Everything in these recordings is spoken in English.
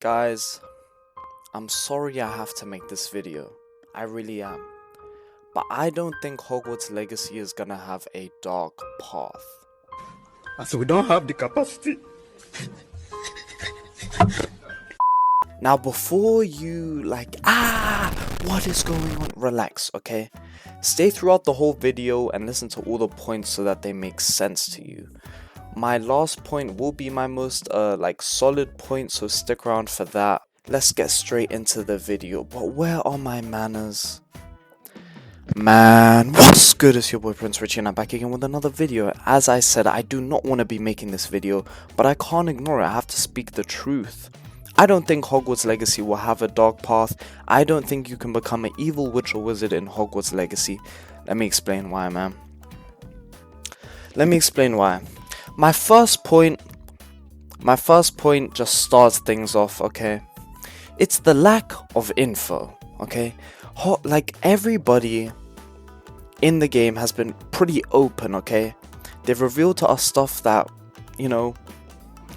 Guys, I'm sorry I have to make this video. I really am. But I don't think Hogwarts Legacy is gonna have a dark path. As we don't have the capacity. Now before you what is going on? Relax, okay? Stay throughout the whole video and listen to all the points so that they make sense to you. My last point will be my most solid point, so stick around for that. Let's get straight into the video. But where are my manners? Man, what's good? It's your boy PrinceRichi and I'm back again with another video. As I said, I do not want to be making this video, but I can't ignore it. I have to speak the truth. I don't think Hogwarts Legacy will have a dark path. I don't think you can become an evil witch or wizard in Hogwarts Legacy. Let me explain why, man. Let me explain why. My first point just starts things off, okay? It's the lack of info, okay? Everybody in the game has been pretty open, okay? They've revealed to us stuff that,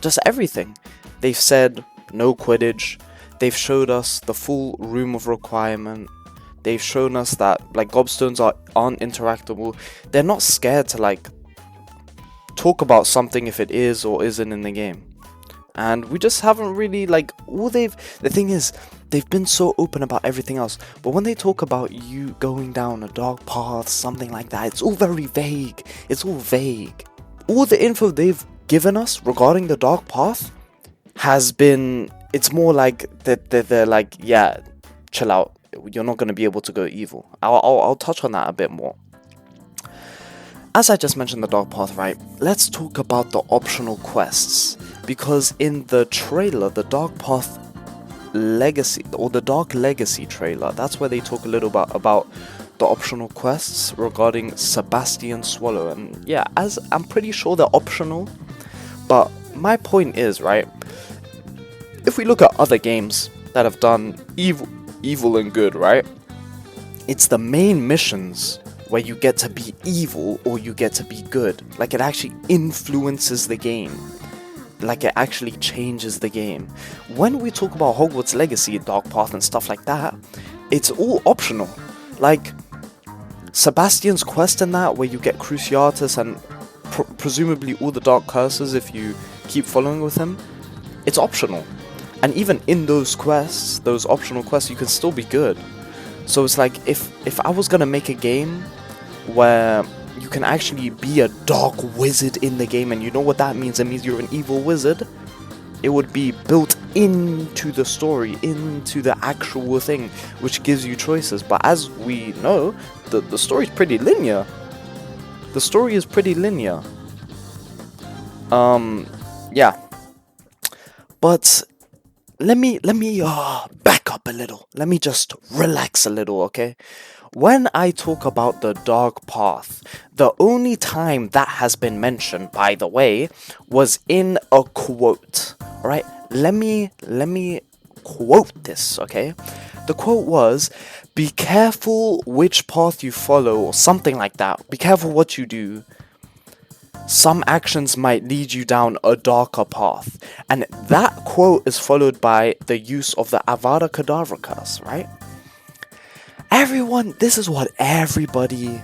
just everything. They've said no Quidditch. They've showed us the full room of requirement. They've shown us that gobstones aren't interactable. They're not scared to talk about something if it is or isn't in the game. And we just haven't really the thing is, they've been so open about everything else, but when they talk about you going down a dark path, something like that, it's all very vague. It's all vague. All the info they've given us regarding the dark path has been, it's more like they're like, yeah, chill out, you're not going to be able to go evil. I'll touch on that a bit more. As I just mentioned the dark path, right? Let's talk about the optional quests, because in the trailer, the dark path legacy, or the dark legacy trailer, that's where they talk a little bit about the optional quests regarding Sebastian Swallow. And yeah, as I'm pretty sure they're optional, but my point is, right, if we look at other games that have done evil and good, right, it's the main missions where you get to be evil or you get to be good. It actually influences the game. It actually changes the game. When we talk about Hogwarts Legacy, Dark Path and stuff like that, it's all optional. Sebastian's quest in that, where you get Cruciatus and presumably all the Dark Curses if you keep following with him, it's optional. And even in those quests, those optional quests, you can still be good. So it's like, if I was gonna make a game where you can actually be a dark wizard in the game, and you know what that means, it means you're an evil wizard, it would be built into the story, into the actual thing, which gives you choices. But as we know, the story's pretty linear. The story is pretty linear. Yeah. But let me back up a little. Let me just relax a little, okay? When I talk about the dark path, the only time that has been mentioned, by the way, was in a quote. Alright? Let me quote this, okay? The quote was, "Be careful which path you follow," or something like that. Be careful what you do. Some actions might lead you down a darker path. And that quote is followed by the use of the Avada Kedavra curse, right? This is what everybody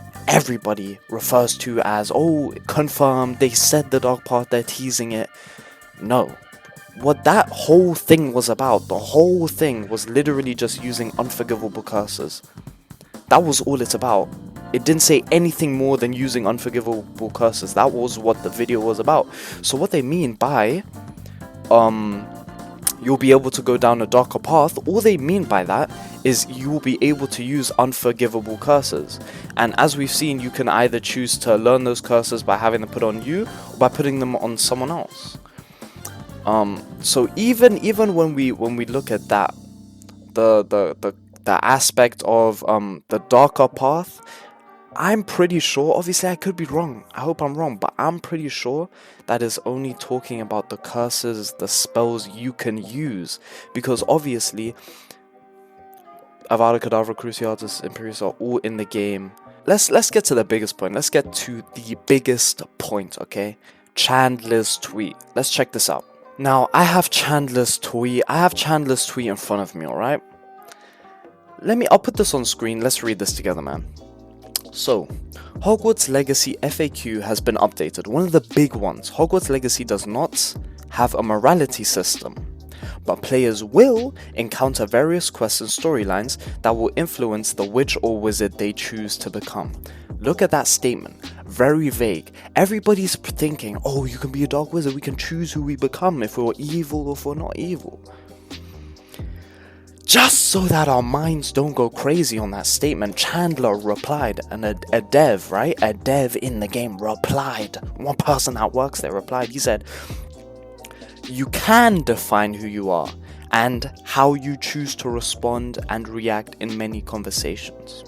refers to as, oh, confirmed, they said the dark path, they're teasing it. No. What that whole thing was about, the whole thing was literally just using unforgivable curses. That was all it's about. It didn't say anything more than using unforgivable curses. That was what the video was about. So what they mean by, you'll be able to go down a darker path, all they mean by that is you will be able to use unforgivable curses. And as we've seen, you can either choose to learn those curses by having them put on you, or by putting them on someone else. So even when we look at that, the aspect of the darker path, I'm pretty sure, obviously I could be wrong, I hope I'm wrong, but I'm pretty sure that is only talking about the curses, the spells you can use, because obviously Avada Kedavra, Cruciatus, Imperius are all in the game. Let's get to the biggest point. Let's get to the biggest point, okay? Chandler's tweet. Let's check this out. Now, I have Chandler's tweet in front of me, alright? I'll put this on screen, let's read this together, man. So, Hogwarts Legacy FAQ has been updated. One of the big ones, Hogwarts Legacy does not have a morality system, but players will encounter various quests and storylines that will influence the witch or wizard they choose to become. Look at that statement, very vague. Everybody's thinking, oh, you can be a dark wizard, we can choose who we become, if we're evil or if we're not evil. Just so that our minds don't go crazy on that statement, Chandler replied, and a dev, right? A dev in the game replied. One person that works there replied. He said, you can define who you are and how you choose to respond and react in many conversations.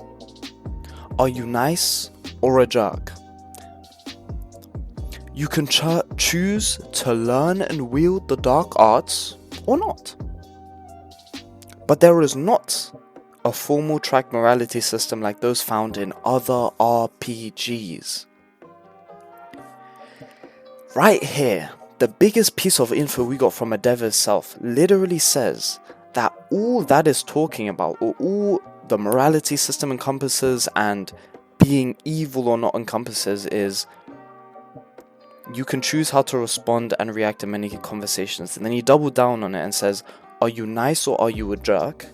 Are you nice or a jerk? You can choose to learn and wield the dark arts or not. But there is not a formal track morality system like those found in other RPGs. Right here, the biggest piece of info we got from a dev itself literally says that all that is talking about, or all the morality system encompasses and being evil or not encompasses, is you can choose how to respond and react in many conversations. And then he doubled down on it and says, are you nice or are you a jerk?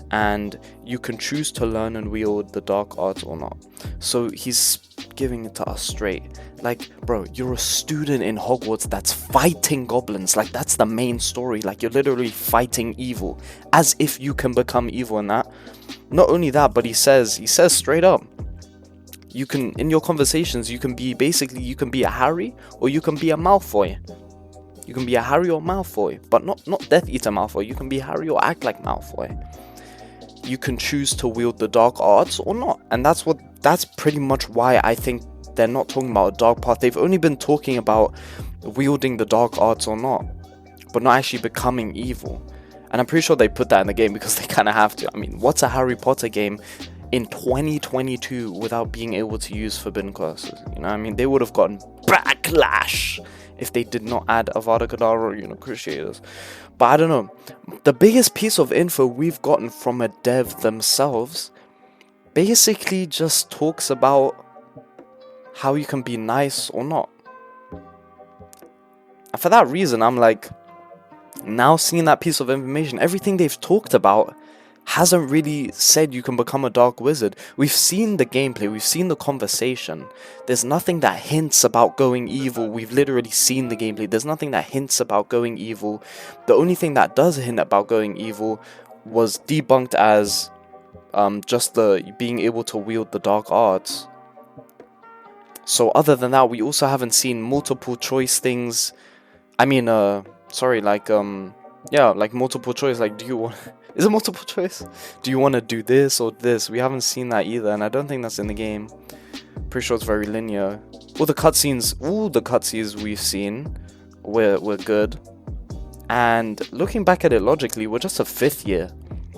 And you can choose to learn and wield the dark arts or not. So he's giving it to us straight. Like, bro, you're a student in Hogwarts that's fighting goblins. Like, that's the main story. Like, you're literally fighting evil. As if you can become evil in that. Not only that, but he says straight up, you can, in your conversations, you can be a Harry or you can be a Malfoy. You can be a Harry or Malfoy, but not Death Eater Malfoy. You can be Harry or act like Malfoy. You can choose to wield the dark arts or not. And that's pretty much why I think they're not talking about a dark path. They've only been talking about wielding the dark arts or not, but not actually becoming evil. And I'm pretty sure they put that in the game because they kind of have to. I mean, what's a Harry Potter game in 2022 without being able to use forbidden curses? You know what I mean? They would have gotten backlash if they did not add Avada Kedavra, Cruciators. But I don't know. The biggest piece of info we've gotten from a dev themselves basically just talks about how you can be nice or not. And for that reason, I'm like, now seeing that piece of information, everything they've talked about hasn't really said you can become a dark wizard. We've seen the gameplay, we've seen the conversation. There's nothing that hints about going evil. We've literally seen the gameplay. There's nothing that hints about going evil. The only thing that does hint about going evil was debunked as just the being able to wield the dark arts. So other than that, we also haven't seen multiple choice things. I mean, like multiple choice. Like, do you want... Is it multiple choice? Do you want to do this or this? We haven't seen that either, and I don't think that's in the game. Pretty sure it's very linear. All the cutscenes we've seen were good. And looking back at it logically, we're just a fifth year.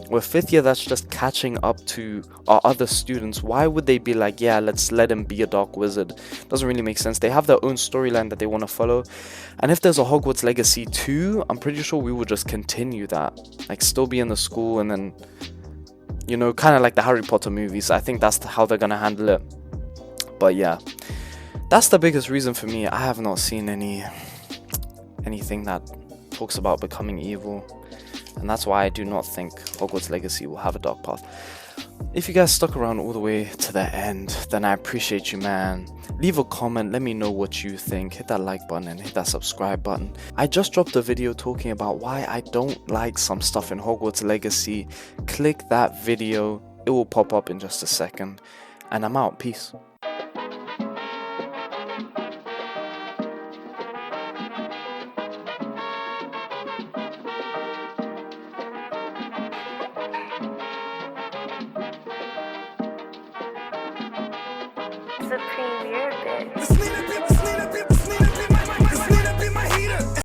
We're fifth year that's just catching up to our other students. Why would they be like, yeah, let's let him be a dark wizard? Doesn't really make sense. They have their own storyline that they want to follow. And if there's a Hogwarts Legacy 2, I'm pretty sure we will just continue that. Like, still be in the school and then, kind of like the Harry Potter movies. I think that's how they're going to handle it. But yeah, that's the biggest reason for me. I have not seen anything that talks about becoming evil. And that's why I do not think Hogwarts Legacy will have a dark path. If you guys stuck around all the way to the end, then I appreciate you, man. Leave a comment, let me know what you think. Hit that like button and hit that subscribe button. I just dropped a video talking about why I don't like some stuff in Hogwarts Legacy. Click that video, it will pop up in just a second. And I'm out, peace. Supreme, you're a bitch.